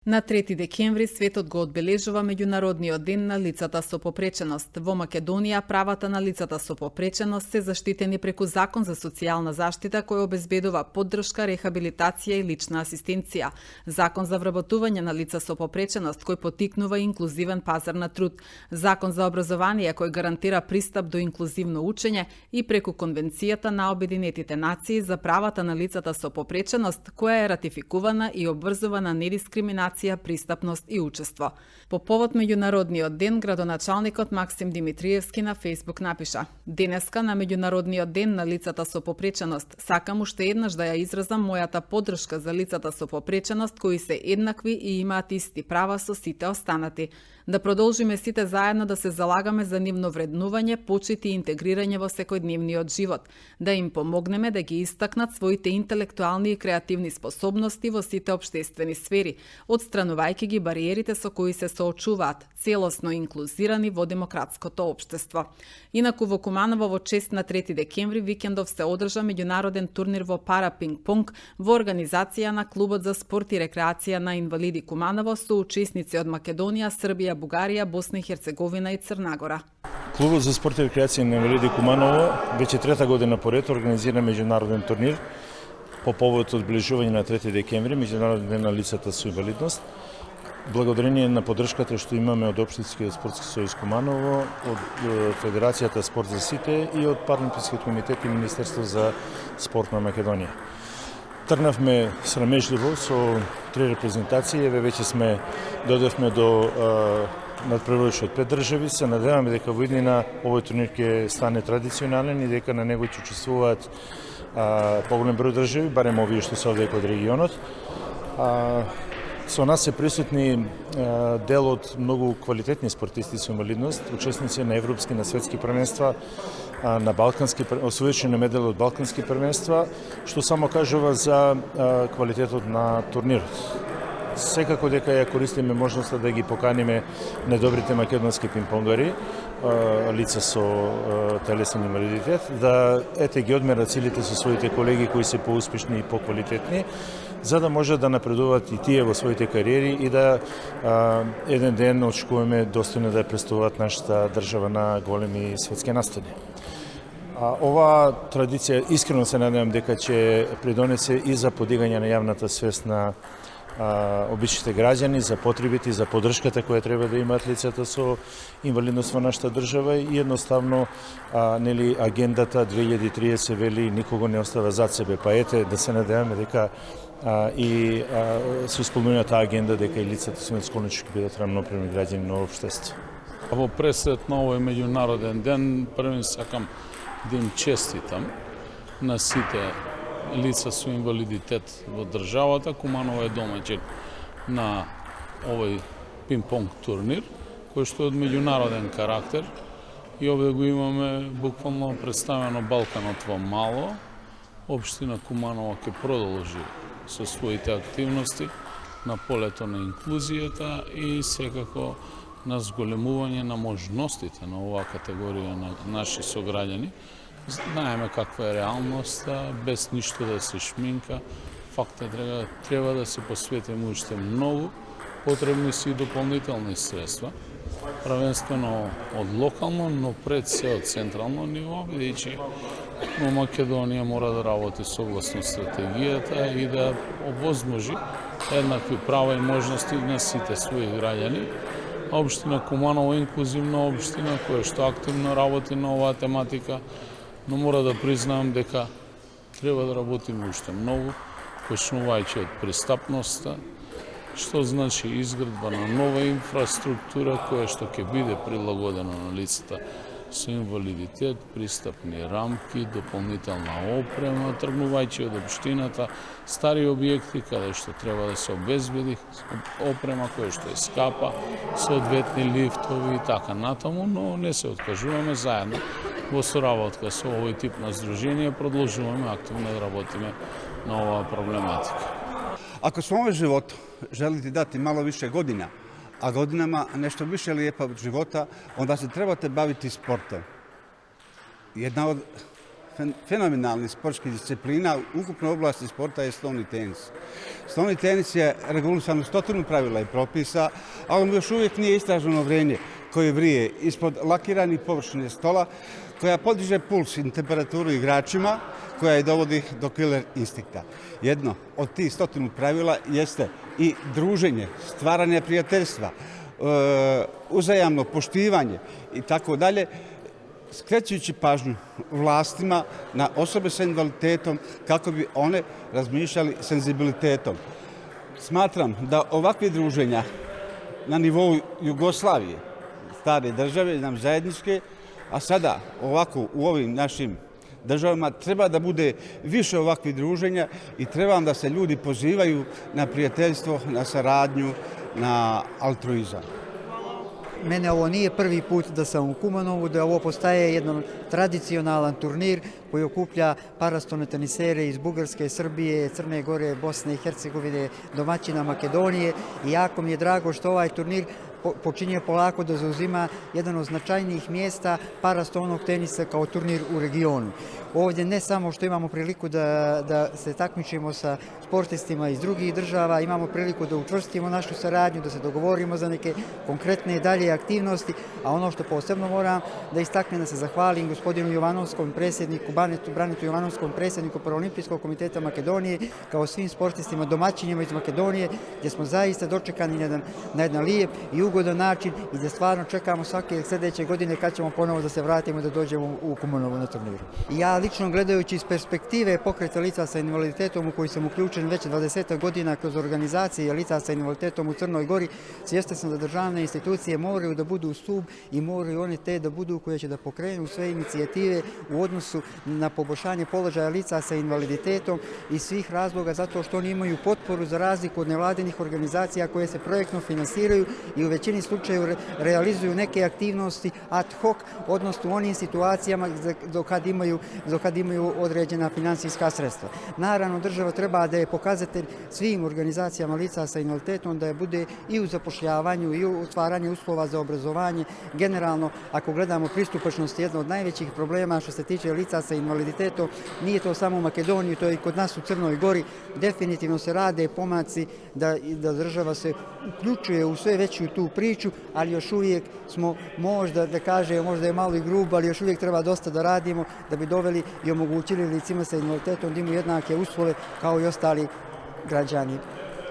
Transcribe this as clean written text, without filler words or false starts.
На 3 декември светот го одбележува меѓународниот ден на лицата со попреченост. Во Македонија правата на лицата со попреченост се заштитени преку Закон за социјална заштита кој обезбедува поддршка, рехабилитација и лична асистенција, Закон за вработување на лица со попреченост кој поттикнува инклузивен пазар на труд, Закон за образование кој гарантира пристап до инклузивно учење и преку Конвенцијата на Обединетите нации за правата на лицата со попреченост која е ратификувана и обврзува на недискриминација, пристапност и учество. По повод меѓународниот ден, градоначалникот Максим Димитриевски на Фејсбук напиша: "Денеска на меѓународниот ден на лицата со попреченост, сакам уште еднаш да ја изразам мојата поддршка за лицата со попреченост кои се еднакви и имаат исти права со сите останати. Да продолжиме сите заедно да се залагаме за нивно вреднување, почит и интегрирање во секојдневниот живот, да им помогнеме да ги истакнат своите интелектуални и креативни способности во сите општествени сфери, отстранувајќи ги бариерите со кои се соочуваат, целосно инклузирани во демократското општество." Инаку во Куманово во чест на 3 декември викендов се одржа меѓународен турнир во пара пинг-понг во организација на Клубот за спорт и рекреација на инвалиди Куманово со учесници од Македонија, Србија, Бугарија, Босна и Херцеговина и Црнагора. Клубот за спорт и рекреација на инвалиди Куманово веќе трета година поред организира меѓународен турнир по повод одбележување на 3 декември, меѓународен ден на лицата со инвалидност. Благодарение на поддршката што имаме од Општинскиот спортски сојуз Куманово, од Федерацијата Спорт за сите и од Паралимпискиот комитет и Министерство за спорт на Македонија. Тргнавме срамежливо со 3 репрезентации, веќе додевме до надпреварувачи од 5 држави. Се надеваме дека во иднина овој турнир ќе стане традиционален и дека на него ќе учествуваат поголем број држави, барем овие што се овде од регионот. Со нас се присутни дел од многу квалитетни спортисти со инвалидност, учесници на европски, на светски првенства, на балкански, освојувачи на медали од балкански првенства, што само кажува за квалитетот на турнирот. Секако дека ја користиме можноста да ги поканиме недобрите македонски пинг-понгари, лица со телесен инвалидитет, да ги одмерат силите со своите колеги кои се поуспешни и поквалитетни, за да може да напредуваат и тие во своите кариери и да еден ден очекуваме достојно да ја представуваат нашата држава на големи светски настани. Оваа традиција искрено се надевам дека ќе придонесе и за подигање на јавната свест на обичните граѓани, за потребите и за поддршката која треба да имаат лицата со инвалидност во нашата држава и едноставно агендата 2030 вели никого не остава зад себе, па ете да се надеваме дека и со исполнувањето таа агенда дека и лицата со инвалидност ќе бидат рамноправни граѓани на општество. Во пресрет на овој меѓународен ден, првен сакам да им честитам на сите лица со инвалидитет во државата. Куманово е домаќин на овој пинг-понг турнир, кој што е од меѓународен карактер и овде го имаме буквално представено Балканот во мало. Општина Куманово ќе продолжи со своите активности на полето на инклузијата и секако на зголемување на можностите на оваа категорија на наши сограѓани. Знаеме каква е реалноста, без ништо да се шминка. Факт е треба да се посветиме уште многу, потребни се и дополнителни средства, првенствено од локално, но пред се од централно ниво, бидејќи во Македонија мора да работи согласно стратегијата и да овозможи еднакви права и можности на сите своји граѓани. Општина Куманово е инклузивна општина која што активно работи на оваа тематика, но мора да признаам дека треба да работиме уште многу, почнувајќи од пристапноста, што значи изградба на нова инфраструктура која што ќе биде прилагодена на лицата со инвалидитет, пристапни рамки, дополнителна опрема, тргнувајќи од општината, стари објекти каде што треба да се обезбеди опрема која што е скапа, соодветни лифтови и така натаму, но не се откажуваме заедно во соработка со овој тип на здружение, продолжуваме активно да работиме на оваа проблематика. Ако со овој живот желите дати мало више година, а годинама нешто више лиепа од живота, онда се треба да бавите спортом. Една од fenomenalnih sportskih disciplina u ukupnoj oblasti sporta je stolni tenis. Stolni tenis je regulisan u 100 pravila i propisa, ali još uvijek nije istraženo vrenje koje vrije ispod lakiranih površine stola, koja podiže puls i temperaturu igračima, koja je dovodi do killer instinkta. Jedno od tih 100 pravila jeste i druženje, stvaranje prijateljstva, uzajamno poštivanje i tako dalje, skrećujući pažnju vlastima na osobe sa invaliditetom kako bi one razmišljali senzibilitetom. Smatram da ovakve druženja na nivou Jugoslavije, stare države, nam zajedničke, a sada ovako u ovim našim državama treba da bude više ovakvih druženja i treba da se ljudi pozivaju na prijateljstvo, na saradnju, na altruizam. Mene ovo nije prvi put da sam u Kumanovu, da ovo postaje jedan tradicionalan turnir koji okuplja parastone tenisere iz Bugarske, Srbije, Crne Gore, Bosne i Hercegovine, domaćina Makedonije i jako mi je drago što ovaj turnir počinje polako da zauzima jedan od značajnijih mjesta parastonog tenisa kao turnir u regionu. Ovdje ne samo što imamo priliku da se takmičimo sa sportistima iz drugih država, imamo priliku da učvrstimo našu saradnju, da se dogovorimo za neke konkretne dalje aktivnosti, a ono što posebno moram da istaknem, da se zahvalim gospodinu Jovanovskom, predsjedniku, Branetu Jovanovskom, predsjedniku Paraolimpijskog komiteta Makedonije, kao svim sportistima, domaćinima iz Makedonije, gdje smo zaista dočekani na jedan lijep i ugodan način i da stvarno čekamo svake sljedeće godine kad ćemo ponovo da se vratimo da dođemo u Kumanovo na turniru. Ja lično gledajući iz perspektive pokreta lica sa invaliditetom u koji sam uključen već 20 godina kroz organizacije lica sa invaliditetom u Crnoj Gori, svjestan sam da državne institucije moraju da budu stup i moraju one te da budu koje će da pokrenu sve inicijative u odnosu na poboljšanje položaja lica sa invaliditetom i svih razloga zato što oni imaju potporu za razliku od nevladinih organizacija koje se projektno finansiraju i u većini slučajeva realizuju neke aktivnosti ad hoc, odnosno u onim situacijama dok imaju određena financijska sredstva. Naravno, država treba da je pokazatelj svim organizacijama lica sa invaliditetom, da je bude i u zapošljavanju i u stvaranju uslova za obrazovanje. Generalno, ako gledamo pristupačnost, jedno od najvećih problema što se tiče lica sa invaliditetom, nije to samo u Makedoniji, to je i kod nas u Crnoj Gori. Definitivno se rade pomaci da država se uključuje u sve veću tu priču, ali još uvijek smo, možda je malo i grubo, ali još uvijek treba dosta da radimo da bi doveli i omogućili licima sa invaliditetom da imaju jednake uslove kao i ostali građani